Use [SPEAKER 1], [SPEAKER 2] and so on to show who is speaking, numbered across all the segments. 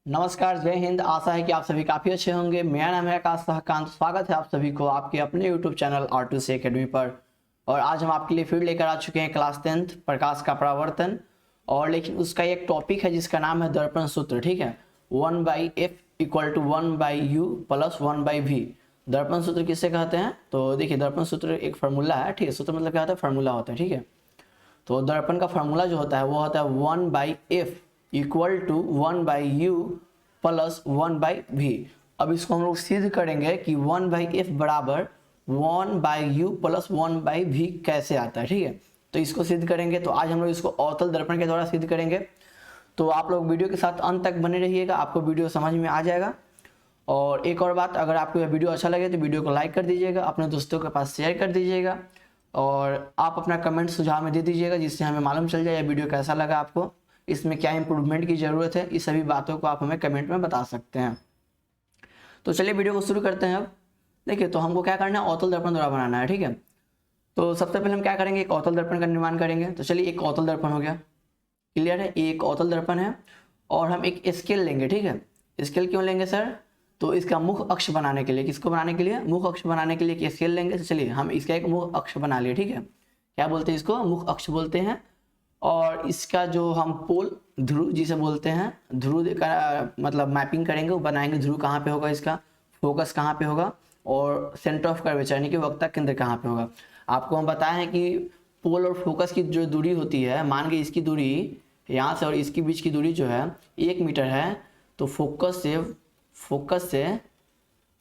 [SPEAKER 1] नमस्कार, जय हिंद। आशा है कि आप सभी काफ़ी अच्छे होंगे। मेरा नाम है आकाश सहकांत। स्वागत है आप सभी को आपके अपने YouTube चैनल R2C एकेडमी पर। और आज हम आपके लिए फिर लेकर आ चुके हैं क्लास 10th प्रकाश का परावर्तन। और लेकिन उसका एक टॉपिक है जिसका नाम है दर्पण सूत्र। ठीक है, 1/f = 1/u + 1/v। दर्पण सूत्र किससे कहते हैं? तो देखिए, दर्पण सूत्र एक फार्मूला है। ठीक है, सूत्र मतलब क्या होता है? फार्मूला होता है। ठीक है, तो दर्पण का फार्मूला जो होता है वो होता है 1/f = 1/u + 1/v। अब इसको हम लोग सिद्ध करेंगे कि 1/f बराबर 1/u + 1/v कैसे आता है। ठीक है, तो इसको सिद्ध करेंगे। तो आज हम लोग इसको अवतल दर्पण के द्वारा सिद्ध करेंगे। तो आप लोग वीडियो के साथ अंत तक बने रहिएगा, आपको वीडियो समझ में आ जाएगा। और एक और बात, अगर आपको यह वीडियो अच्छा लगे तो वीडियो को लाइक कर दीजिएगा, अपने दोस्तों के पास शेयर कर दीजिएगा और आप अपना कमेंट सुझाव में दे दीजिएगा, जिससे हमें मालूम चल जाए यह वीडियो कैसा लगा आपको, इसमें क्या इंप्रूवमेंट की ज़रूरत है। इस सभी बातों को आप हमें कमेंट में बता सकते हैं। तो चलिए वीडियो को शुरू करते हैं। अब देखिए, तो हमको क्या करना है, अवतल दर्पण द्वारा बनाना है। ठीक है, तो सबसे पहले हम क्या करेंगे, एक अवतल दर्पण का निर्माण करेंगे। तो चलिए, एक अवतल दर्पण हो गया, क्लियर है, एक अवतल दर्पण है। और हम एक स्केल लेंगे। ठीक है, स्केल क्यों लेंगे सर? तो इसका मुख अक्ष बनाने के लिए, किसको बनाने के लिए? मुख अक्ष बनाने के लिए एक स्केल लेंगे। तो चलिए हम इसका एक मुख अक्ष बना लिए। ठीक है, क्या बोलते हैं इसको? मुख अक्ष बोलते हैं। और इसका जो हम पोल ध्रुव जिसे बोलते हैं, ध्रुव का मतलब मैपिंग करेंगे, वो बनाएंगे। ध्रुव कहाँ पे होगा, इसका फोकस कहाँ पे होगा, और सेंटर ऑफ कर्वेचर यानी कि वक्ता केंद्र कहाँ पे होगा। आपको हम बताए हैं कि पोल और फोकस की जो दूरी होती है, मान के इसकी दूरी यहाँ से और इसके बीच की दूरी जो है 1 मीटर है। तो फोकस से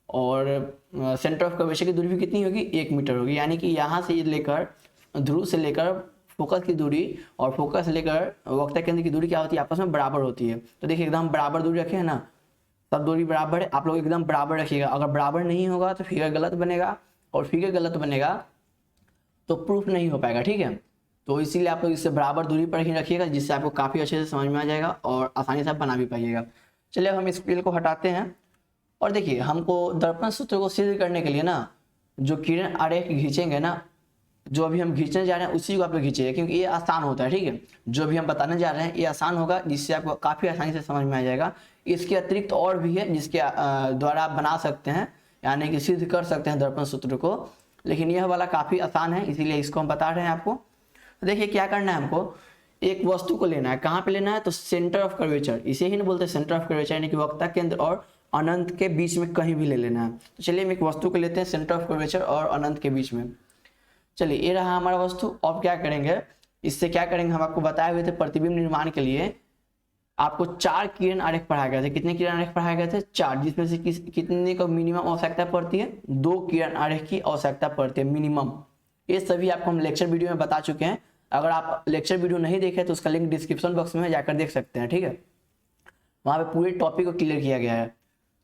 [SPEAKER 1] और सेंटर ऑफ कर्वेचर की दूरी भी कितनी होगी? 1 मीटर होगी। यानी कि यहाँ से लेकर ध्रुव से लेकर फोकस की दूरी और फोकस से लेकर वक्ता केंद्र की दूरी क्या होती है? आपस में बराबर होती है। तो देखिए, एकदम बराबर दूरी रखे हैं ना, सब दूरी बराबर है। आप लोग एकदम बराबर रखिएगा। अगर बराबर नहीं होगा तो फिगर गलत बनेगा, और फिगर गलत बनेगा तो प्रूफ नहीं हो पाएगा। ठीक है, तो इसीलिए आप लोग इससे बराबर दूरी पर ही रखिएगा, जिससे आपको काफ़ी अच्छे से समझ में आ जाएगा और आसानी से आप बना भी पाइएगा। चलिए, अब हम इस स्केल को हटाते हैं। और देखिए, हमको दर्पण सूत्र को सिद्ध करने के लिए ना, जो किरण आरेख खींचेंगे ना, जो अभी हम खींचने जा रहे हैं उसी को आप लोग खींचिएगा, क्योंकि ये आसान होता है। ठीक है, जो भी हम बताने जा रहे हैं ये आसान होगा, जिससे आपको काफ़ी आसानी से समझ में आ जाएगा। इसके अतिरिक्त और भी है जिसके द्वारा आप बना सकते हैं, यानी कि सिद्ध कर सकते हैं दर्पण सूत्र को, लेकिन यह वाला काफ़ी आसान है, इसीलिए इसको हम बता रहे हैं आपको। तो देखिए, क्या करना है हमको, एक वस्तु को लेना है। कहाँ पे लेना है? तो सेंटर ऑफ कर्वेचर, इसे ही ना बोलते हैं सेंटर ऑफ कर्वेचर, यानी कि वक्ता केंद्र और अनंत के बीच में कहीं भी ले लेना है। तो चलिए हम एक वस्तु को लेते हैं सेंटर ऑफ कर्वेचर और अनंत के बीच में। चलिए, ये रहा हमारा वस्तु। अब क्या करेंगे, इससे क्या करेंगे, हम आपको बताए हुए थे प्रतिबिंब निर्माण के लिए आपको 4 किरण आरेख पढ़ाए गए थे। कितने किरण आरेख पढ़ाए गए थे? 4, जिसमें से कितने को मिनिमम आवश्यकता पड़ती है? 2 किरण आरेख की आवश्यकता पड़ती है मिनिमम। ये सभी आपको हम लेक्चर वीडियो में बता चुके हैं। अगर आप लेक्चर वीडियो नहीं देखे तो उसका लिंक डिस्क्रिप्शन बॉक्स में जाकर देख सकते हैं। ठीक है, वहाँ पे पूरे टॉपिक को क्लियर किया गया है।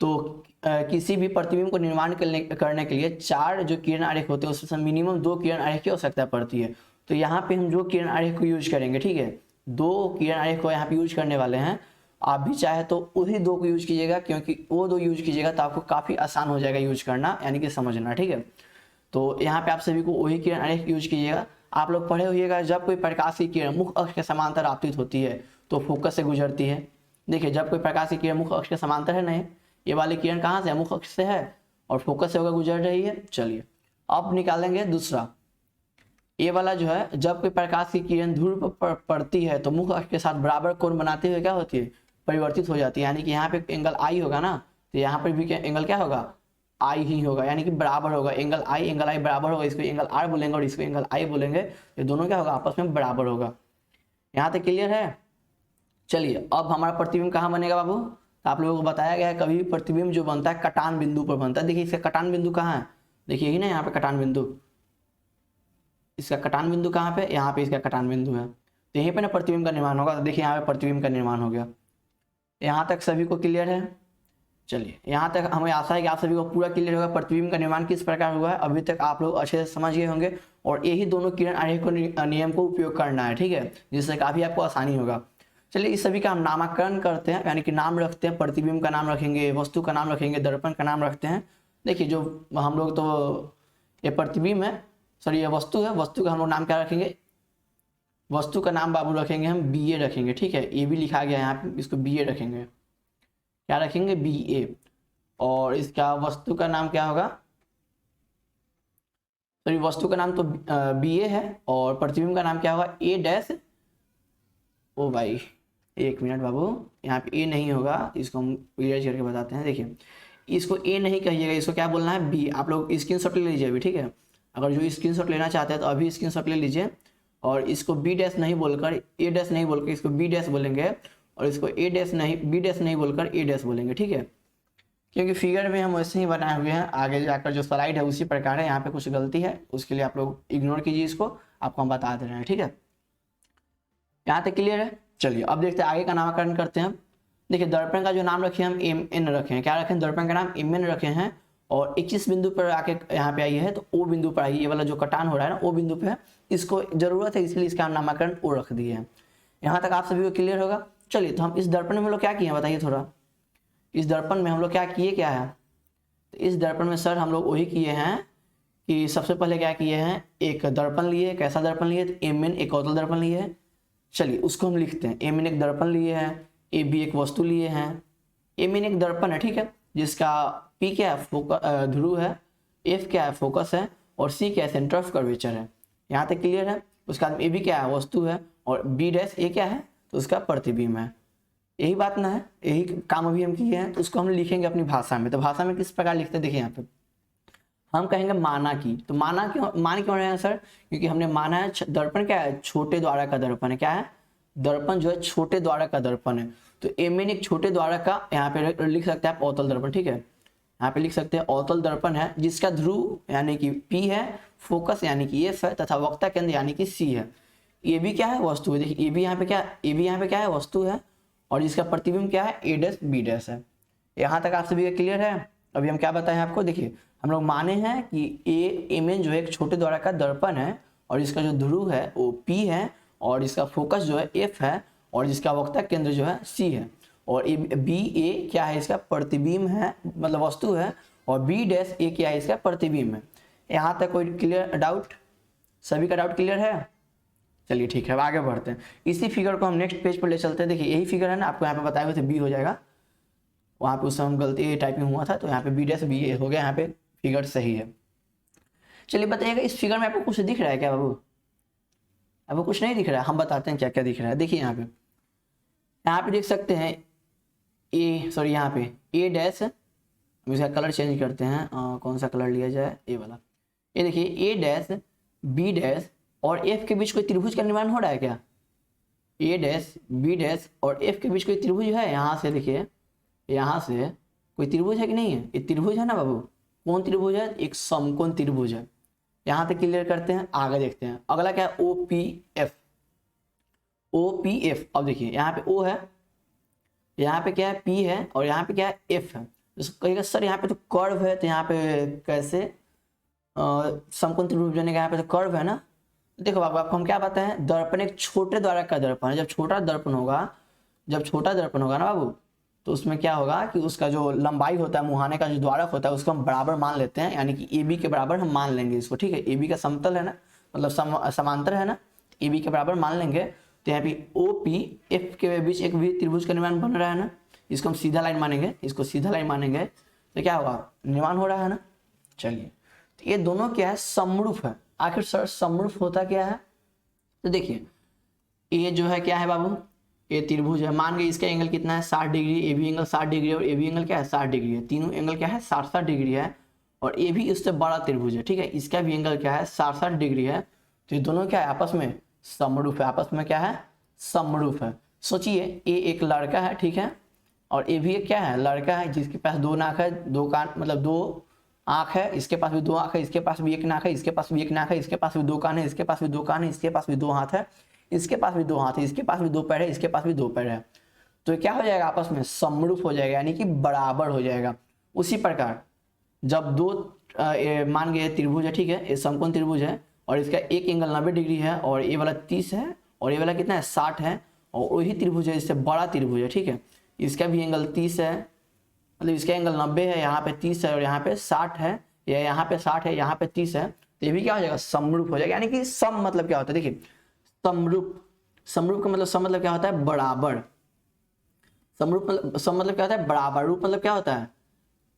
[SPEAKER 1] तो किसी भी प्रतिबिंब को निर्माण करने के लिए 4 जो किरण आरेख होते हैं उसमें मिनिमम 2 किरण आरेख की आवश्यकता पड़ती है। तो यहाँ पे हम 2 किरण आरेख को यूज करेंगे। ठीक है, 2 किरण आरेख को यहाँ पे यूज करने वाले हैं। आप भी चाहे तो उसी 2 को यूज कीजिएगा, क्योंकि वो 2 यूज कीजिएगा तो आपको काफ़ी आसान हो जाएगा यूज करना, यानी कि समझना। ठीक है, तो यहाँ पे आप सभी को वही किरण आरेख यूज कीजिएगा। आप लोग पढ़े होइएगा, जब कोई प्रकाश की किरण मुख्य अक्ष के समांतर आपतित होती है तो फोकस से गुजरती है। देखिए, जब कोई प्रकाश की किरण मुख्य अक्ष के समांतर है, नहीं, ये वाली किरण कहाँ से है? मुख्य अक्ष से है और फोकस से होकर गुजर रही है। चलिए, अब निकालेंगे दूसरा। ये वाला जो है, जब कोई प्रकाश की किरण ध्रुव पर पड़ती है तो मुख्य अक्ष के साथ बराबर कोण बनाते हुए क्या होती है? परिवर्तित हो जाती है। यानी कि यहाँ पे एंगल आई होगा ना, तो यहाँ पर भी एंगल क्या होगा? आई ही होगा, यानी कि बराबर होगा। एंगल आई बराबर होगा। इसको एंगल आर बोलेंगे और इसको एंगल आई बोलेंगे। ये दोनों क्या होगा? आपस में बराबर होगा। यहाँ तक क्लियर है? चलिए, अब हमारा प्रतिबिंब कहाँ बनेगा बाबू? तो आप लोगों को बताया गया है, कभी प्रतिबिंब जो बनता है कटान बिंदु पर बनता है। देखिए, इसका कटान बिंदु कहाँ है? देखिए ही ना, यहाँ पे कटान बिंदु, इसका कटान बिंदु कहाँ पे? यहाँ पे इसका कटान बिंदु है। तो यहीं पे ना प्रतिबिंब का निर्माण होगा। तो देखिए, यहाँ पे प्रतिबिंब का निर्माण हो गया। यहाँ तक सभी को क्लियर है? चलिए, यहाँ तक हमें आशा है कि आप सभी को पूरा क्लियर होगा प्रतिबिंब का निर्माण किस प्रकार हुआ है। अभी तक आप लोग अच्छे से समझ गए होंगे, और यही दोनों किरण आरेख को नियम को उपयोग करना है। ठीक है, जिससे काफ़ी आपको आसानी होगा। चलिए, इस सभी का हम नामकरण करते हैं, यानी कि नाम रखते हैं। प्रतिबिंब का नाम रखेंगे, वस्तु का नाम रखेंगे, दर्पण का नाम रखते हैं। देखिए, जो हम लोग, तो ये प्रतिबिंब है, सॉरी ये वस्तु है। वस्तु का हम लोग नाम क्या रखेंगे? वस्तु का नाम बाबू रखेंगे हम बी ए रखेंगे। ठीक है, ये भी लिखा गया है यहाँ पे, इसको बी ए रखेंगे। क्या रखेंगे, बी ए, और इसका वस्तु का नाम क्या होगा, सॉरी वस्तु का नाम तो बी ए है, और प्रतिबिंब का नाम क्या होगा, ए डैश, ओ भाई एक मिनट बाबू, यहाँ पे ए नहीं होगा, इसको हम क्लियर करके बताते हैं। देखिए इसको ए नहीं कहिएगा, इसको क्या बोलना है, बी। आप लोग स्क्रीनशॉट ले लीजिए अभी, ठीक है, अगर जो स्क्रीनशॉट लेना चाहते हैं तो अभी स्क्रीनशॉट ले लीजिए, और इसको बी डैश नहीं बोलकर, ए डैश नहीं बोलकर इसको बी डैश बोलेंगे, और इसको ए डैश नहीं, बी डैश नहीं बोलकर ए डैश बोलेंगे, ठीक है, क्योंकि फिगर में हम वैसे ही बनाए हुए हैं, आगे जाकर जो स्लाइड है उसी प्रकार है, यहाँ पे कुछ गलती है, उसके लिए आप लोग इग्नोर कीजिए, इसको आपको हम बता दे रहे हैं, ठीक है, यहाँ तक क्लियर है। चलिए अब देखते हैं आगे का नामकरण करते हैं। देखिए दर्पण का जो नाम रखे हम एम एन रखे हैं, क्या रखे हैं, दर्पण का नाम एम एन रखे हैं, और 21 बिंदु पर आके यहाँ पे आई है, तो ओ बिंदु पर आई, ये वाला जो कटान हो रहा है ना ओ बिंदु पे है, इसको जरूरत है इसलिए इसका नामकरण ओ रख दिए हैं। यहाँ तक आप सभी को क्लियर होगा। चलिए तो हम इस दर्पण में हम लोग क्या किए हैं बताइए थोड़ा, इस दर्पण में हम लोग क्या किए, क्या है, तो इस दर्पण में सर हम लोग वही किए हैं कि सबसे पहले क्या किए हैं, एक दर्पण लिए, कैसा दर्पण लिए, तो एम एन एक अवतल दर्पण लिए है। चलिए उसको हम लिखते हैं, एम एन एक दर्पण लिए हैं, ए बी एक वस्तु लिए हैं, एम एन एक दर्पण है, ठीक है, जिसका पी क्या है, फोकस ध्रुव है, एफ क्या है, फोकस है, और सी क्या है, सेंटर ऑफ कर्वेचर है। यहाँ तक क्लियर है। उसके बाद ए बी क्या है, वस्तु है, और बी डैश ए क्या है, तो उसका प्रतिबिंब है। यही बात ना है, यही काम अभी हम किए हैं, तो उसको हम लिखेंगे अपनी भाषा में। तो भाषा में किस प्रकार लिखते हैं, देखिए यहाँ पे हम कहेंगे माना की। तो माना क्यों, मान क्यों रहे हैं सर, क्योंकि हमने माना है दर्पण क्या है, छोटे द्वारा का दर्पण है, क्या है, दर्पण जो है छोटे द्वारा का दर्पण है। तो एम एन एक छोटे द्वारा का, यहाँ पे लिख सकते हैं आप अवतल दर्पण, ठीक है, यहाँ पे लिख सकते हैं अवतल दर्पण है, जिसका ध्रुव यानी कि पी है, फोकस यानी कि एफ है, तथा वक्ता केंद्र यानी कि सी है। ये भी क्या है, वस्तु है। देखिए ए भी यहाँ पे क्या, ए भी यहाँ पे क्या है, वस्तु है, और जिसका प्रतिबिंब क्या है, ए डैश बी डैश है। यहाँ तक आप सभी का क्लियर है। अभी हम क्या बताएं आपको, देखिए हम लोग माने हैं कि ए एम एन जो है एक छोटे द्वारा का दर्पण है, और इसका जो ध्रुव है वो पी है, और इसका फोकस जो है एफ है, और जिसका वक्ता केंद्र जो है सी है, और ए बी ए क्या है, इसका प्रतिबिंब है, मतलब वस्तु है, और बी डैश ए क्या है, इसका प्रतिबिंब है। यहाँ तक कोई क्लियर डाउट, सभी का डाउट क्लियर है। चलिए ठीक है, अब आगे बढ़ते हैं। इसी फिगर को हम नेक्स्ट पेज पर ले चलते हैं। देखिए यही फिगर है ना, आपको यहाँ पे बताए हुए थे बी हो जाएगा, वहाँ पे उस समय गलती टाइपिंग हुआ था, तो यहाँ पे बी डैश बी ए हो गया, यहाँ पे फिगर सही है। चलिए बताइएगा इस फिगर में आपको कुछ दिख रहा है क्या बाबू, आपको कुछ नहीं दिख रहा है, हम बताते हैं क्या क्या दिख रहा है। देखिए यहाँ पे देख सकते हैं ए, सॉरी यहाँ पे ए डैश, हम इसका कलर चेंज करते हैं, कौन सा कलर लिया जाए, ए वाला। ये देखिए ए डैश बी डैश और एफ के बीच कोई त्रिभुज का निर्माण हो रहा है क्या, ए डैश बी डैश और एफ के बीच कोई त्रिभुज है। यहाँ से देखिए, यहाँ से कोई त्रिभुज है कि नहीं है, ये त्रिभुज है ना बाबू, कौन त्रिभुज है, एक समकोण त्रिभुज है। यहाँ तक क्लियर करते हैं, आगे देखते हैं। अगला क्या है, O P F, O P F. अब देखिए यहाँ पे ओ है, यहाँ पे क्या है पी है, और यहाँ पे क्या है एफ है। तो कहेगा सर यहाँ पे तो कर्व है, तो यहाँ पे कैसे समकोण त्रिभुज बनेगा, यहाँ पे तो कर्व है ना। देखो बाबू आपको हम क्या बताएं, दर्पण एक छोटे द्वारा का दर्पण है। जब छोटा दर्पण होगा ना बाबू, तो उसमें क्या होगा कि उसका जो लंबाई होता है, मुहाने का जो द्वारक होता है, उसको हम बराबर मान लेते हैं, यानी कि ए बी के बराबर हम मान लेंगे इसको, ठीक है। ए बी का समतल है ना, मतलब समांतर है ना, ए बी के बराबर मान लेंगे। तो यहाँ पे ओ पी एफ के बीच एक भी त्रिभुज का निर्माण बन रहा है ना, इसको हम सीधा लाइन मानेंगे, इसको सीधा लाइन मानेंगे, तो क्या होगा, निर्माण हो रहा है ना। चलिए तो ये दोनों क्या है, समरूप है। आखिर सर समरूप होता क्या है, तो देखिए ये जो है क्या है बाबू, ये त्रिभुज है, मान गए इसका एंगल कितना है 60 degree, A B angle 60 degree और ए बी एंगल क्या है 60 डिग्री है। तीनों एंगल क्या है 60-60 डिग्री है, और ये भी इससे बड़ा त्रिभुज है, ठीक है। इसका भी एंगल क्या है 60-60 डिग्री है। तो ये दोनों क्या है, आपस में समरूप है, आपस में क्या है, समरूप है। सोचिए ए एक लड़का है, ठीक है, और ए भी एक क्या है, लड़का है, जिसके पास दो नाक है, दो कान, मतलब दो आँख है, इसके पास भी दो आँख है, इसके पास भी एक नाक है, इसके पास भी एक नाक है, इसके पास भी दो कान है, इसके पास भी दो कान है, इसके पास भी दो हाथ है, इसके पास भी दो हाथ है, इसके पास भी दो पैर है, इसके पास भी दो पैर है। तो क्या हो जाएगा, आपस में समरूप हो जाएगा, यानी कि बराबर हो जाएगा। उसी प्रकार जब दो मान गए त्रिभुज है, ठीक है, ये समकोण त्रिभुज है, और इसका एक एंगल 90 डिग्री है, और ये वाला 30 है, और ये वाला कितना है 60 है, और वही त्रिभुज है, इससे बड़ा त्रिभुज है, ठीक है। इसका भी एंगल 30 है, मतलब इसका एंगल 90 है, यहाँ पे 30 है, और यहाँ पे 60 है, या यहाँ पे 60 है, यहाँ पे 30 है। तो ये भी क्या हो जाएगा, समरूप हो जाएगा। यानी कि सम मतलब क्या होता है, देखिए समरूप, समरूप का मतलब सम मतलब क्या होता है, बराबर। सम मतलब क्या होता है? बराबर। रूप मतलब क्या होता है?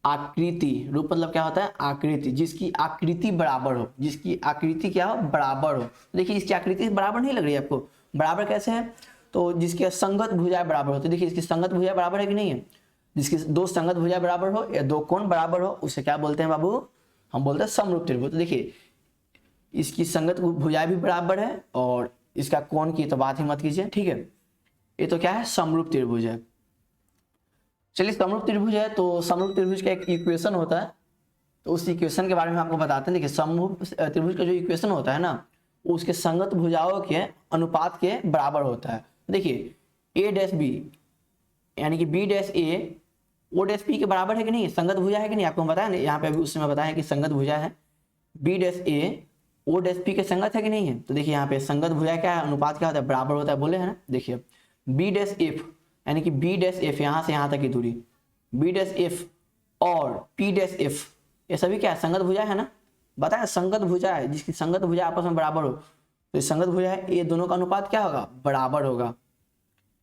[SPEAKER 1] आकृति। रूप मतलब क्या होता है? आकृति। जिसकी आकृति बराबर हो, जिसकी आकृति क्या हो? बराबर हो। देखिए इसकी आकृति बराबर नहीं लग रही है आपको? बराबर कैसे है? तो जिसकी संगत भुजाएं बराबर होती है। देखिए इसकी संगत भुजाएं बराबर है कि नहीं है? जिसकी दो संगत भुजाएं बराबर हो या दो कोण बराबर हो, उसे क्या बोलते हैं बाबू? हम बोलते हैं समरूप त्रिभुज। तो देखिए इसकी संगत भुजाएं भी बराबर है और इसका कोण की तो बात ही मत कीजिए, ठीक है। ये तो क्या है? समरूप त्रिभुज है। चलिए समरूप त्रिभुज है तो समरूप त्रिभुज का एक इक्वेशन होता है, तो उस इक्वेशन के बारे में आपको बताते हैं। देखिए समरूप त्रिभुज का जो इक्वेशन होता है ना, वो उसके संगत भुजाओं के अनुपात के बराबर होता है। देखिए ए डैश बी यानी कि बी डैश ए ओ डैश पी के बराबर है कि नहीं? संगत भुजा है कि नहीं? आपको हम बताया ना, यहाँ पे अभी उस समय बताया कि संगत भुजा है। बी डैश ए ओ डैश पी के संगत है कि नहीं है? तो देखिए यहाँ पे संगत भुजा क्या है? अनुपात क्या होता है? बराबर होता है, बोले हैं ना। देखिए बी डैश एफ यानी कि बी डैश एफ यहाँ से यहाँ तक की दूरी, बी डैश एफ और पी डैश एफ, ये सभी क्या है? संगत भुजा है ना। बताया संगत भुजा है, जिसकी संगत भुजा आपस में बराबर हो, तो ये संगत भुजा है, ये दोनों का अनुपात क्या होगा? बराबर होगा।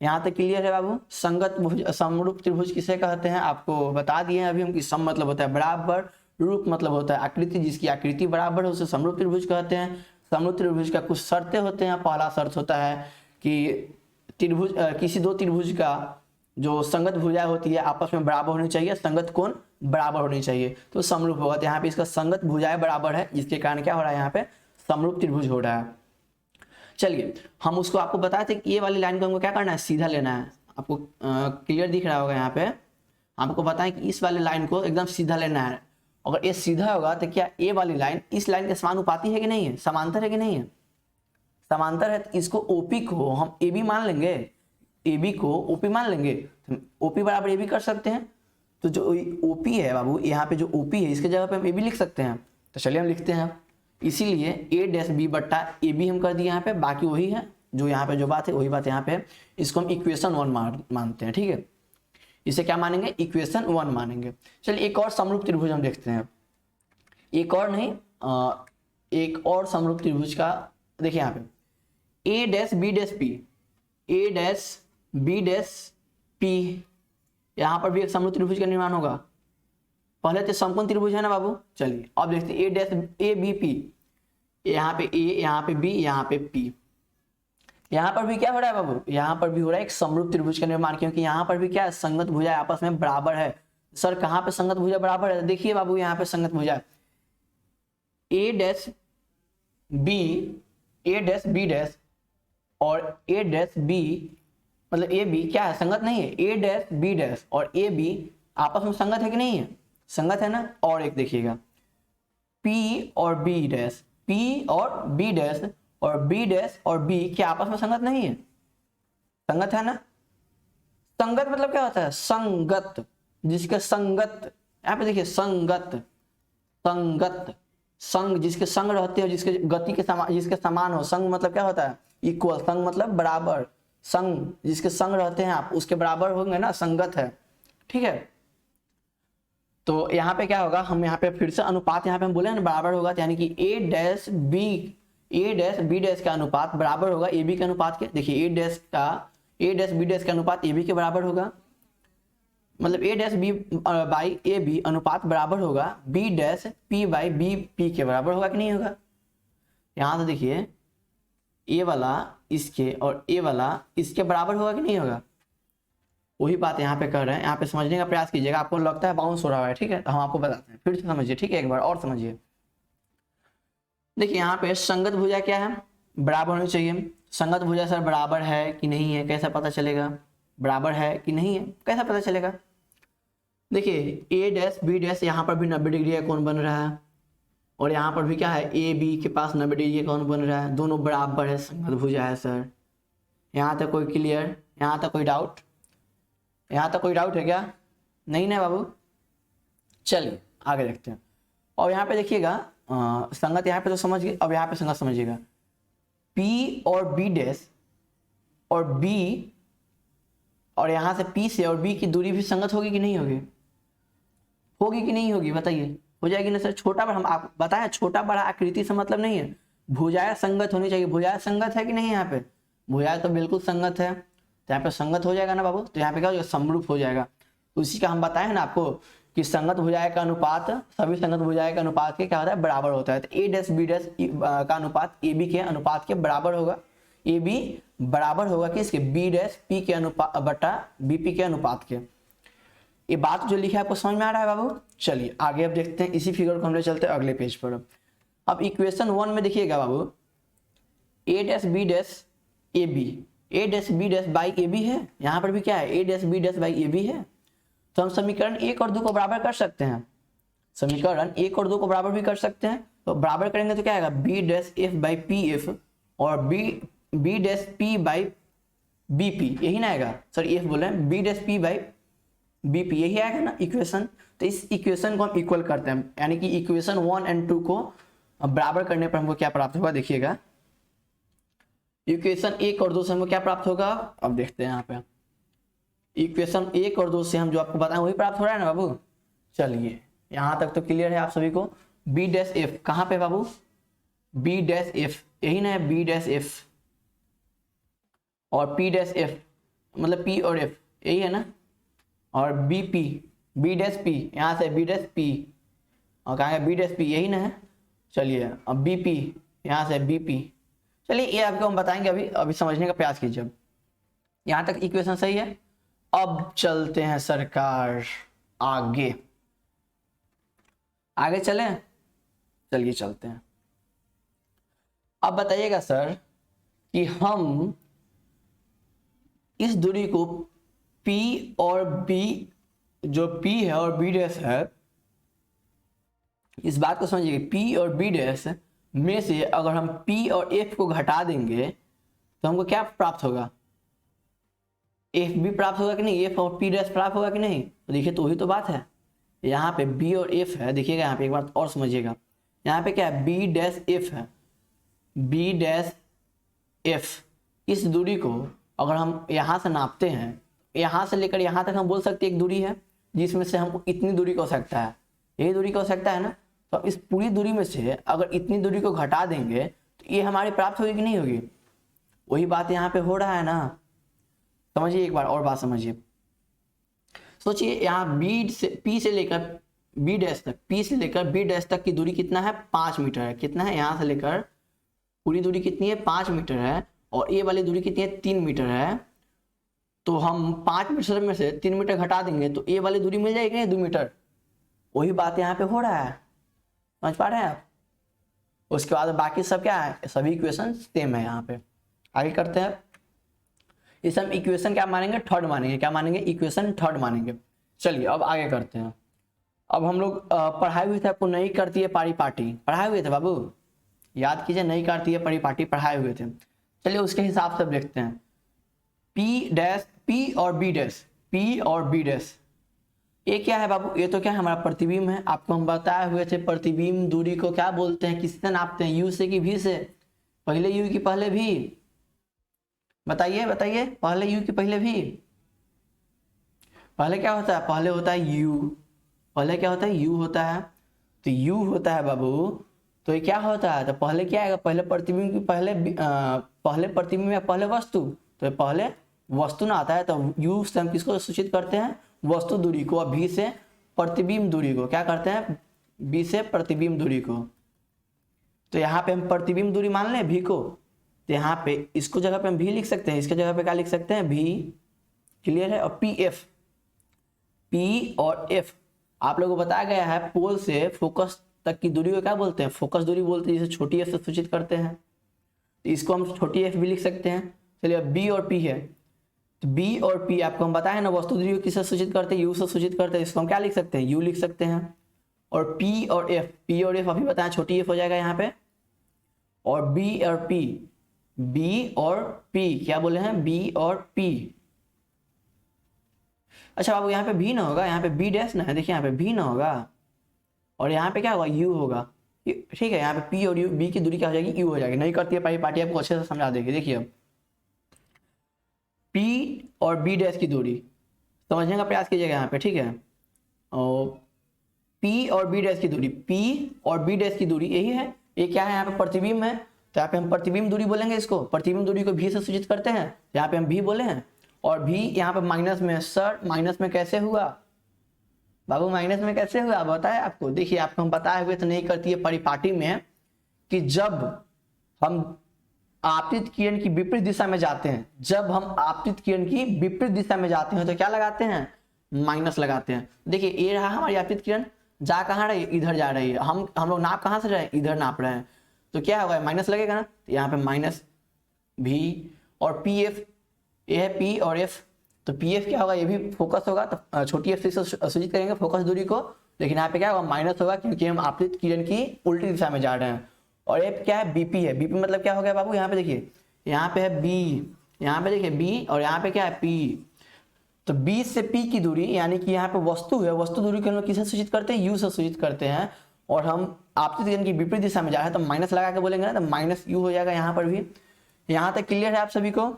[SPEAKER 1] यहाँ तक क्लियर है बाबू? संगत भुज समरूप त्रिभुज किसे कहते हैं आपको बता दिए हैं अभी हम कि सम मतलब होता है बराबर, रूप मतलब होता है आकृति, जिसकी आकृति बराबर है उसे समरूप त्रिभुज कहते हैं। समरूप त्रिभुज का कुछ शर्तें होते हैं। पहला शर्त होता है कि त्रिभुज किसी दो त्रिभुज का जो संगत भुजाएं होती है आपस में बराबर होनी चाहिए, संगत कोण बराबर होनी चाहिए, तो समरूप होगा। तो यहाँ पे इसका संगत भुजाएं बराबर है, जिसके कारण क्या हो रहा है? यहाँ पे समरूप त्रिभुज हो रहा है। चलिए हम उसको आपको बताए थे कि ये वाली लाइन को हमको क्या करना है? सीधा लेना है। आपको क्लियर दिख रहा होगा यहाँ पे। आपको बताएं कि इस वाली लाइन को एकदम सीधा लेना है। अगर ये सीधा होगा तो क्या ये वाली लाइन इस लाइन के समानुपाती है कि नहीं है? समांतर है कि नहीं है? समांतर है, तो इसको ओपी को हम ए बी मान लेंगे, ए बी को ओपी मान लेंगे, ओपी बराबर ए बी कर सकते हैं। तो जो ओपी है बाबू, यहाँ पे जो ओपी है इसके जगह पे हम ए बी लिख सकते हैं। तो चलिए हम लिखते हैं। इसीलिए ए डैश बी बट्टा ए बी हम कर दिए यहाँ पे, बाकी वही है जो यहाँ पे जो बात है वही बात यहाँ पे है। इसको हम इक्वेशन 1 मानते हैं, ठीक है। इसे क्या मानेंगे? इक्वेशन 1 मानेंगे। चलिए एक और समरूप त्रिभुज हम देखते हैं। एक और नहीं, एक और समरूप त्रिभुज का देखिए यहाँ पे ए डैश बी डैश पी, ए डैश बी डैश पी, यहाँ पर भी एक समरूप त्रिभुज का निर्माण होगा। पहले तो समकोण त्रिभुज है ना बाबू। चलिए अब देखते हैं ए डैश ए बी पी, यहाँ पे ए, यहाँ पे बी, यहाँ पे पी। यहाँ पर भी क्या हो रहा है बाबू? यहाँ पर भी हो रहा है एक समरूप त्रिभुज का निर्माण, क्योंकि यहाँ पर भी क्या है? संगत भुजाएं आपस में बराबर है। सर कहाँ पे संगत भुजा बराबर है? देखिए बाबू यहाँ पे संगत भुजा ए dash B, A dash B dash और ए डैश बी, मतलब ए बी क्या है? संगत नहीं है। ए डैश बी डैश और ए बी आपस में संगत है कि नहीं है? संगत है ना। और एक देखिएगा P और B डैश, P और B डैश और B डैश और B क्या आपस में संगत नहीं है? संगत है ना। संगत मतलब क्या होता है? संगत, जिसके संगत, यहाँ पे देखिए संगत, संगत, संग जिसके संग रहते हो, जिसके गति के समान, जिसके समान हो। संग मतलब क्या होता है? इक्वल। संग मतलब बराबर। संग जिसके संग रहते हैं आप उसके बराबर होंगे ना, संगत है, ठीक है। तो यहाँ पे क्या होगा? हम यहाँ पे फिर से अनुपात यहाँ पे हम बोले ना बराबर होगा, तो यानी कि ए डैश बी डैश का अनुपात बराबर होगा ए बी के अनुपात के। देखिए ए डैश बी डैश का अनुपात ए बी के बराबर होगा, मतलब A dash B by A B अनुपात बराबर होगा B dash P by B P के बराबर होगा कि नहीं होगा? यहाँ तो देखिए ए वाला इसके और ए वाला इसके बराबर होगा कि नहीं होगा? वही बात यहाँ पे कर रहे हैं। यहाँ पे समझने का प्रयास कीजिएगा। आपको लगता है बाउंस हो रहा है, ठीक है, तो हम आपको बताते हैं, फिर से समझिए, ठीक है, एक बार और समझिए। देखिए यहाँ पे संगत भुजा क्या है? बराबर होनी चाहिए। संगत भुजा सर बराबर है कि नहीं है, कैसा पता चलेगा? बराबर है कि नहीं है कैसा पता चलेगा? देखिए ए डैश बी डैश यहाँ पर भी 90 डिग्री का कोण बन रहा है और यहाँ पर भी क्या है? ए बी के पास 90 डिग्री का कोण बन रहा है। दोनों बराबर है, संगत भुजा है सर। यहाँ तक कोई क्लियर? यहाँ तक कोई डाउट? यहाँ तक कोई डाउट है क्या? नहीं ना बाबू। चलिए आगे देखते हैं। और यहाँ पे देखिएगा संगत यहाँ पे तो समझ गए। अब यहाँ पे संगत समझिएगा। P और B डैश और B और यहाँ से P से और B की दूरी भी संगत होगी कि नहीं होगी? होगी कि नहीं होगी बताइए? हो जाएगी ना सर। छोटा बड़ा हम आप बताएं, छोटा बड़ा आकृति से मतलब नहीं है, भुजाएं संगत होनी चाहिए। भुजाएं संगत है कि नहीं? यहाँ पे भुजाएं तो बिल्कुल संगत है। तो यहाँ पे संगत हो जाएगा ना बाबू, तो यहाँ पे क्या हो जाएगा, समरूप हो जाएगा। तो उसी का हम बताए हैं ना आपको कि संगत भुजाएं का अनुपात सभी संगत भुजाएं का अनुपात के क्या होता है, बराबर होता है। तो ए डैश बी डैश का अनुपात ए बी के अनुपात के बराबर होगा। ए बी बराबर होगा किसके, बी डैश पी के अनुपात बटा बी पी के अनुपात के। ये बात जो लिखा है आपको समझ में आ रहा है बाबू। चलिए आगे अब देखते हैं, इसी फिगर को हम ले चलते हैं अगले पेज पर। अब इक्वेशन 1 में देखिएगा बाबू, A dash B dash A B, A dash B dash by A B है। यहाँ पर भी क्या है, A dash B dash by A B है। तो हम समीकरण 1 और 2 को बराबर कर सकते हैं, समीकरण 1 और 2 को बराबर भी कर सकते हैं। तो बराबर करेंगे तो क्या आएगा, B dash F by P F और B dash P by B P, यही ना आएगा, सॉरी एफ बोल रहे हैं, B dash P by B P, यही आएगा ना इक्वेशन। तो इस इक्वेशन को हम इक्वल करते हैं, यानी कि इक्वेशन 1 एंड 2 को बराबर करने पर हमको क्या प्राप्त होगा, देखिएगा इक्वेशन 1 और 2 से हमको क्या प्राप्त होगा। अब देखते हैं यहाँ पे इक्वेशन 1 और 2 से हम जो आपको बताएं वही प्राप्त हो रहा है ना बाबू। चलिए यहाँ तक तो क्लियर है आप सभी को। बी डैश एफ कहाँ पे बाबू, बी डैश एफ यही ना है, बी डैश एफ और पी डैश एफ मतलब पी और एफ यही है ना, और B P, B dash P यहाँ से बी डैश पी और कहाँ है बी डैश पी, यही ना है। चलिए अब बी पी यहाँ से बी पी, चलिए ये आपको हम बताएंगे, अभी समझने का प्रयास कीजिए। यहाँ तक इक्वेशन सही है। अब चलते हैं सरकार आगे, आगे चलें, चलिए चलते हैं। अब बताइएगा सर कि हम इस दूरी को P और B, जो P है और B डैश है, इस बात को समझिए, P और B डैश में से अगर हम P और F को घटा देंगे तो हमको क्या प्राप्त होगा, एफ भी प्राप्त होगा कि नहीं, एफ और पी डैश प्राप्त होगा कि नहीं। तो देखिए तो वही तो बात है, यहाँ पे बी और एफ है, देखिएगा यहाँ पे एक बार और समझिएगा, यहाँ पे क्या है, बी डैश एफ है, बी डैश एफ। इस दूरी को अगर हम यहाँ से नापते हैं, यहाँ से लेकर यहाँ तक हम बोल सकते हैं एक दूरी है, जिसमें से हमको इतनी दूरी का हो सकता है, यही दूरी का हो सकता है ना। तो इस पूरी दूरी में से अगर इतनी दूरी को घटा देंगे तो ये हमारी प्राप्त होगी कि नहीं होगी, वही बात यहाँ पे हो रहा है ना। समझिए एक बार और बात समझिए, सोचिए यहाँ बी से पी से लेकर बी डैश तक, पी से लेकर बी डैश तक की दूरी कितना है, 5 मीटर है। कितना है, यहाँ से लेकर पूरी दूरी कितनी है, 5 मीटर है, और ये वाली दूरी कितनी है, 3 मीटर है। तो हम 5 मीटर में से 3 मीटर घटा देंगे तो ये वाली दूरी मिल जाएगी नहीं, 2 मीटर। वही बात यहाँ पे हो रहा है, समझ पा रहे हैं आप। उसके बाद बाकी सब क्या है, सभी इक्वेशन सेम है। यहाँ पे आगे करते हैं, इसे हम इक्वेशन क्या मानेंगे, थर्ड मानेंगे, क्या मानेंगे, इक्वेशन थर्ड मानेंगे। चलिए अब आगे करते हैं। अब हम लोग पढ़ाए हुए थे, आपको नहीं करती है पारिपाटी पढ़ाए हुए थे बाबू, याद कीजिए, नहीं करती है परिपाटी पढ़ाए हुए थे। चलिए उसके हिसाब से देखते हैं, पी डैश पी और बी डैश, पी और बी डैश, ये क्या है बाबू, ये तो क्या है, हमारा प्रतिबिंब है। आपको हम बताए हुए थे प्रतिबिंब दूरी को क्या बोलते हैं, किससे नापते हैं, यू से कि भी से, पहले यू की पहले भी, बताइए बताइए, पहले यू की पहले भी, पहले क्या होता है, पहले होता है यू, पहले क्या होता है, यू होता है। तो यू होता है बाबू, तो ये क्या होता है, तो पहले क्या आएगा, पहले प्रतिबिंब की पहले प्रतिबिंब या पहले वस्तु, तो ये पहले वस्तु ना आता है। तो यू से हम किसको सूचित करते हैं, वस्तु दूरी को, और भी से प्रतिबिंब दूरी को क्या करते हैं, बी से प्रतिबिंब दूरी को। तो यहाँ पे हम प्रतिबिंब दूरी मान लें भी को, तो यहाँ पे इसको जगह पे हम भी लिख सकते हैं, इसके जगह पे क्या लिख सकते हैं, भी, क्लियर है। और पी एफ, पी और एफ आप लोगों को बताया गया है, पोल से फोकस तक की दूरी को क्या बोलते हैं, फोकस दूरी बोलते हैं, जिसे छोटी एफ से सूचित करते हैं। तो इसको हम छोटी एफ भी लिख सकते हैं। चलिए अब बी और पी है, तो बी और पी आपको हम बताए ना, वस्तु दूरी को किससे सूचित करते हैं, यू से सूचित करते हैं, इसको हम क्या लिख सकते हैं, यू लिख सकते हैं। और पी और एफ, पी और एफ अभी बताया छोटी एफ हो जाएगा यहाँ पे, और बी और पी, बी और पी क्या बोले हैं, बी और पी। अच्छा बाबू यहाँ पे भी ना होगा, यहाँ पे बी डैश ना है, देखिए यहाँ पे भी ना होगा, और यहाँ पे क्या होगा, यू होगा, ठीक है। यहाँ पे पी और यू, बी की दूरी क्या हो जाएगी, यू हो जाएगी। नहीं करती है पार्टी आपको अच्छे से समझा देगी। देखिए अब पी और बी डैश की दूरी समझने का प्रयास कीजिएगा यहाँ पे, ठीक है। और पी और बी डैश की दूरी, पी और बी डैश की दूरी यही है, ये क्या है, यहाँ पे प्रतिबिंब है, तो यहाँ पे हम प्रतिबिंब दूरी बोलेंगे इसको, प्रतिबिंब दूरी को भी से सूचित करते हैं, यहाँ पे हम भी बोले हैं। और भी यहाँ पे माइनस में है। सर माइनस में कैसे हुआ बाबू, माइनस में कैसे हुआ बताए आपको? देखिए आपको हम बताए हुए तो नहीं करती है परिपाटी में कि जब हम आपतित किरण की विपरीत दिशा में जाते हैं, जब हम आपतित किरण की विपरीत दिशा में जाते हैं तो क्या लगाते हैं? माइनस लगाते हैं। देखिए ये रहा हमारी आपतित किरण, जा कहाँ रही है? इधर जा रही है। हम लोग नाप कहाँ से रहे हैं? इधर नाप रहे हैं, तो क्या होगा? माइनस लगेगा ना, तो यहाँ पे माइनस भी और पी एफ, ये है पी और एफ, तो पी एफ क्या होगा? ये भी फोकस होगा, तो छोटी एफ से सूचित करेंगे फोकस दूरी को, लेकिन यहाँ पे क्या होगा? माइनस होगा क्योंकि हम आपतित किरण की उल्टी दिशा में जा रहे हैं। और एफ क्या है? बीपी है। बीपी मतलब क्या हो गया बाबू? यहाँ पे देखिए, यहाँ पे है बी, यहाँ पे देखिए बी, और यहाँ पे क्या है? पी। तो बी से पी की दूरी यानी कि यहाँ पे वस्तु है, वस्तु दूरी को हम लोग किससे सूचित करते हैं? यू से सूचित करते हैं। और हम आपतित किरण की विपरीत दिशा में जा रहे हैं तो माइनस लगा के बोलेंगे ना, तो माइनस यू हो जाएगा यहाँ पर भी। यहाँ तक क्लियर है आप सभी को?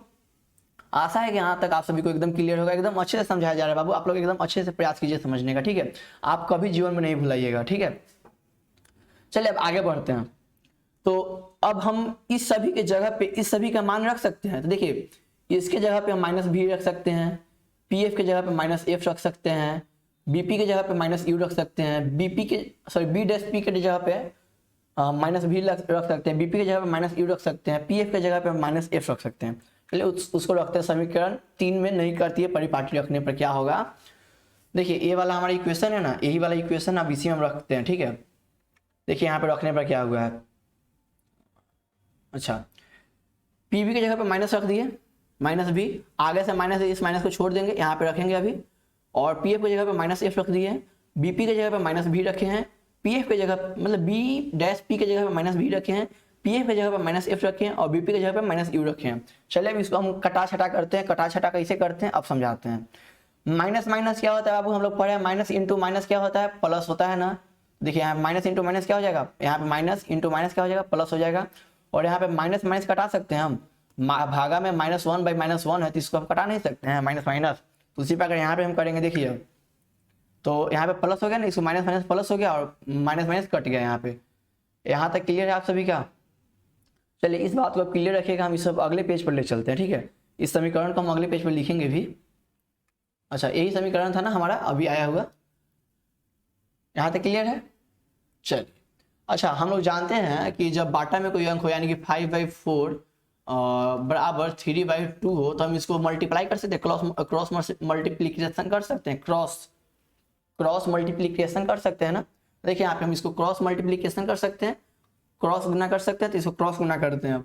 [SPEAKER 1] आशा है कि यहाँ तक आप सभी को एकदम क्लियर होगा, एकदम अच्छे से समझाया जा रहा है बाबू। आप लोग एकदम अच्छे से प्रयास कीजिए समझने का, ठीक है? आप कभी जीवन में नहीं भुलाइएगा, ठीक है? चलिए अब आगे बढ़ते हैं। तो अब हम इस सभी के जगह पे इस सभी का मान रख सकते हैं। तो देखिए इसके जगह पे हम माइनस भी रख सकते हैं, पी एफ के जगह पे माइनस एफ रख सकते हैं, बीपी के जगह पे माइनस यू रख सकते हैं, बीपी के बी डैश पी के जगह पे माइनस भी रख सकते हैं, बीपी के जगह पे माइनस यू रख सकते हैं, पीएफ के जगह पे माइनस एफ रख सकते हैं। चलिए उसको रखते हैं। समीकरण 3 में नहीं करती है परिपाटी रखने पर क्या होगा? देखिए ये वाला हमारा इक्वेशन है ना, यही वाला इक्वेशन अब इसी में हम रखते हैं, ठीक है? देखिए यहाँ पे रखने पर क्या हुआ है? अच्छा, पीवी की जगह पे माइनस रख दिए, माइनस भी, आगे से माइनस, इस माइनस को छोड़ देंगे, यहाँ पे रखेंगे अभी। और पीएफ की जगह पे माइनस एफ रख दिए, बीपी की जगह पे माइनस भी रखे हैं, पीएफ की जगह मतलब बी डैश पी की जगह पे माइनस भी रखे हैं, पीएफ की जगह पे माइनस एफ रखे हैं, और बीपी की जगह पे माइनस यू रखे हैं। चलिए अब इसको हम कटा छटा करते हैं। कटा छटा कैसे करते हैं अब समझाते हैं। माइनस माइनस क्या होता है बाबू? हम लोग पढ़े माइनस इंटू माइनस क्या होता है? प्लस होता है ना। देखिए यहाँ माइनस इंटू माइनस क्या हो जाएगा? यहाँ पे माइनस इंटू माइनस क्या हो जाएगा? प्लस हो जाएगा। और यहाँ पे माइनस माइनस कटा सकते हैं हम, भागा में -1 बाई -1 है तो इसको हम कटा नहीं सकते हैं, माइनस माइनस। तो उसी प्रकार यहाँ पे हम करेंगे, देखिए तो यहाँ पे प्लस हो गया ना, इसको माइनस माइनस प्लस हो गया और माइनस माइनस कट गया यहाँ पे। यहाँ तक क्लियर है आप सभी का? चलिए इस बात को क्लियर रखिएगा, हम इस सब अगले पेज पर ले चलते हैं, ठीक है? इस समीकरण को हम अगले पेज पर लिखेंगे भी। अच्छा यही समीकरण था ना हमारा अभी आया हुआ, यहाँ तक क्लियर है? चलिए अच्छा, हम लोग जानते हैं कि जब बाटा में कोई अंक हो यानी कि 5/4 बराबर 3/2 हो तो हम इसको मल्टीप्लाई कर सकते हैं, क्रॉस मल्टीप्लीकेशन कर सकते हैं, क्रॉस मल्टीप्लीकेशन कर सकते हैं ना। देखिए यहाँ पे हम इसको क्रॉस मल्टीप्लीकेशन कर सकते हैं, क्रॉस गुना कर सकते हैं, तो इसको क्रॉस गुना करते हैं। अब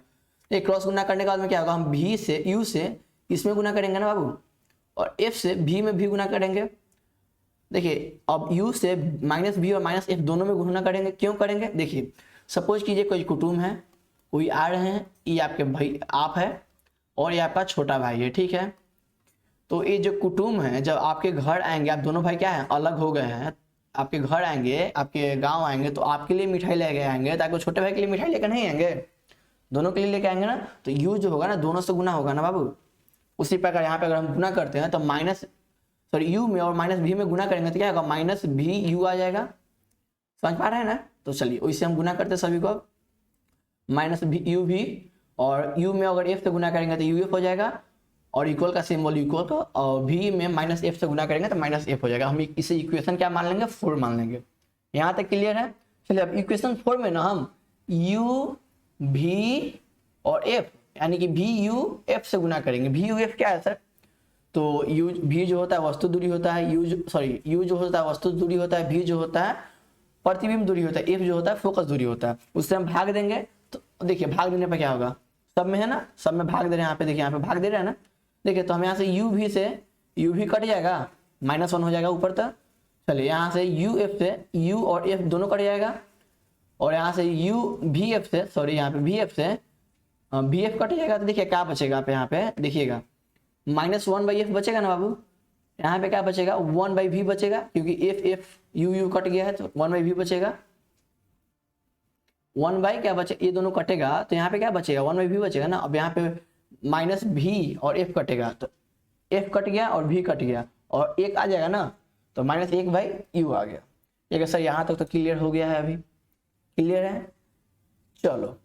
[SPEAKER 1] ये क्रॉस गुना करने के बाद में क्या होगा? हम भी से यू से इसमें गुना करेंगे ना बाबू, और एफ से भी में भी गुना करेंगे। देखिए अब u से माइनस भी और माइनस एफ दोनों में गुना करेंगे। क्यों करेंगे? देखिए सपोज कीजिए कोई कुटुम्ब है, कोई आ रहे हैं, ये आपके भाई आप है और ये आपका छोटा भाई है, ठीक है? तो ये जो कुटुम्ब है जब आपके घर आएंगे, आप दोनों भाई क्या है? अलग हो गए हैं, आपके घर आएंगे, आपके गांव आएंगे तो आपके लिए मिठाई लेके आएंगे, ताकि छोटे भाई के लिए मिठाई लेकर नहीं आएंगे, दोनों के लिए लेके आएंगे ना। तो u जो होगा ना दोनों से गुना होगा ना बाबू। उसी प्रकार यहाँ पे अगर हम गुना करते हैं तो u में और माइनस भी में गुना करेंगे तो क्या होगा? माइनस भी यू आ जाएगा। समझ पा रहे हैं ना? तो चलिए वैसे हम गुना करते हैं सभी को, माइनस भी यू भी, और u में अगर f से गुना करेंगे तो यू एफ हो जाएगा, और इक्वल का सिंबल इक्वल को, और v में माइनस एफ से गुना करेंगे तो माइनस एफ हो जाएगा। हम इसे इक्वेशन क्या मान लेंगे? 4 मान लेंगे। यहाँ तक क्लियर है? चलिए अब इक्वेशन 4 में ना हम u v और f यानी कि भी यू एफ से गुना करेंगे। भी यू एफ क्या है सर? तो यू भी जो होता है वस्तु दूरी होता है, यू जो होता है वस्तु दूरी होता है, भी जो होता है प्रतिबिंब दूरी होता है, एफ जो होता है फोकस दूरी होता है। उससे हम भाग देंगे तो देखिए भाग देने पर क्या होगा? सब में है ना, सब में भाग दे रहे हैं। यहाँ पे देखिए, यहाँ पे भाग दे रहे हैं ना। देखिए तो हम यहाँ से यू भी से यू भी कट जाएगा, -1 हो जाएगा ऊपर तक। चलिए यहाँ से यू एफ से यू और एफ दोनों कट जाएगा, और यहाँ से यू भी एफ से यहाँ पे भी एफ से बी एफ कट जाएगा। तो देखिए क्या बचेगा आप यहाँ पे देखिएगा, -1/f बचेगा ना बाबू। यहाँ पे क्या बचेगा? 1/v बचेगा, क्योंकि एफ यू कट गया है तो 1/v बचेगा। 1 क्या बचे? ये दोनों कटेगा तो यहाँ पे क्या बचेगा? 1/v बचेगा ना। अब यहाँ पे माइनस भी और एफ कटेगा तो एफ कट गया और भी कट गया और एक आ जाएगा ना, तो -1/u आ गया। ये सर यहाँ तक तो क्लियर हो गया है? अभी क्लियर है? चलो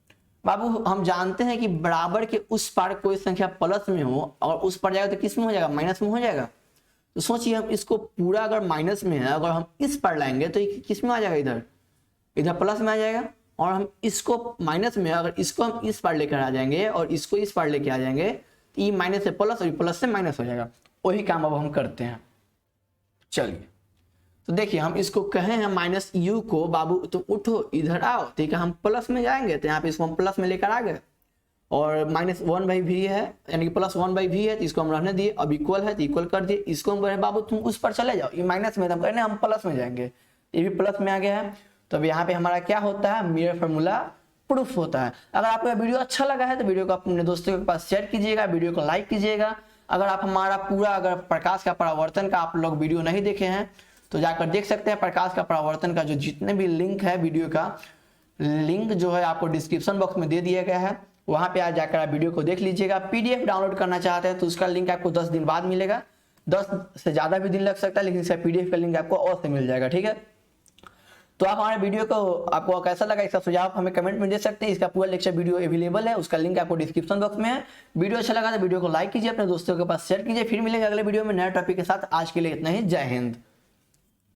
[SPEAKER 1] बाबू हम जानते हैं कि बराबर के उस पार कोई संख्या प्लस में हो और उस पार जाएगा तो किस में हो जाएगा, माइनस में हो जाएगा। तो सोचिए हम इसको पूरा अगर माइनस में है, अगर हम इस पार लाएंगे तो ये किस में आ जाएगा, इधर इधर प्लस में आ जाएगा। और हम इसको माइनस में, अगर इसको हम इस पार लेकर आ जाएंगे और इसको इस पार लेके आ जाएंगे तो ये माइनस से प्लस और प्लस से माइनस हो जाएगा। वही काम अब हम करते हैं। चलिए तो देखिए हम इसको कहे हैं माइनस यू को, बाबू तुम उठो इधर आओ, ठीक है। हम प्लस में जाएंगे तो यहाँ पे इसको हम प्लस में लेकर आ गए और माइनस 1/v है, यानी कि प्लस 1/v है तो इसको हम रहने दिए। अब इक्वल है तो इक्वल कर दिए। इसको हम कह रहे हैं बाबू तुम उस पर चले जाओ, ये माइनस में, हम कह रहे हैं हम प्लस में जाएंगे, ये भी प्लस में आ गया है। तो अब यहाँ पे हमारा क्या होता है, मिरर फार्मूला प्रूफ होता है। अगर आपको यह वीडियो अच्छा लगा है तो वीडियो को अपने दोस्तों के पास शेयर कीजिएगा, वीडियो को लाइक कीजिएगा। अगर आप हमारा पूरा अगर प्रकाश का परावर्तन का आप लोग वीडियो नहीं देखे हैं तो जाकर देख सकते हैं। प्रकाश का परावर्तन का जो जितने भी लिंक है, वीडियो का लिंक जो है आपको डिस्क्रिप्शन बॉक्स में दे दिया गया है, वहां पे आज जाकर आप वीडियो को देख लीजिएगा। पीडीएफ डाउनलोड करना चाहते हैं तो उसका लिंक आपको 10 दिन बाद मिलेगा, 10 से ज़्यादा भी दिन लग सकता है, लेकिन इसका पीडीएफ का लिंक आपको और से मिल जाएगा, ठीक है। तो आप हमारे वीडियो को आपको कैसा लगा, इसका सुझाव हमें कमेंट में दे सकते हैं। इसका पूरा लेक्चर वीडियो अवेलेबल है, उसका लिंक आपको डिस्क्रिप्शन बॉक्स में है। वीडियो अच्छा लगा तो वीडियो को लाइक कीजिए, अपने दोस्तों के पास शेयर कीजिए। फिर मिलेंगे अगले वीडियो में नए टॉपिक के साथ। आज के लिए इतना ही, जय हिंद।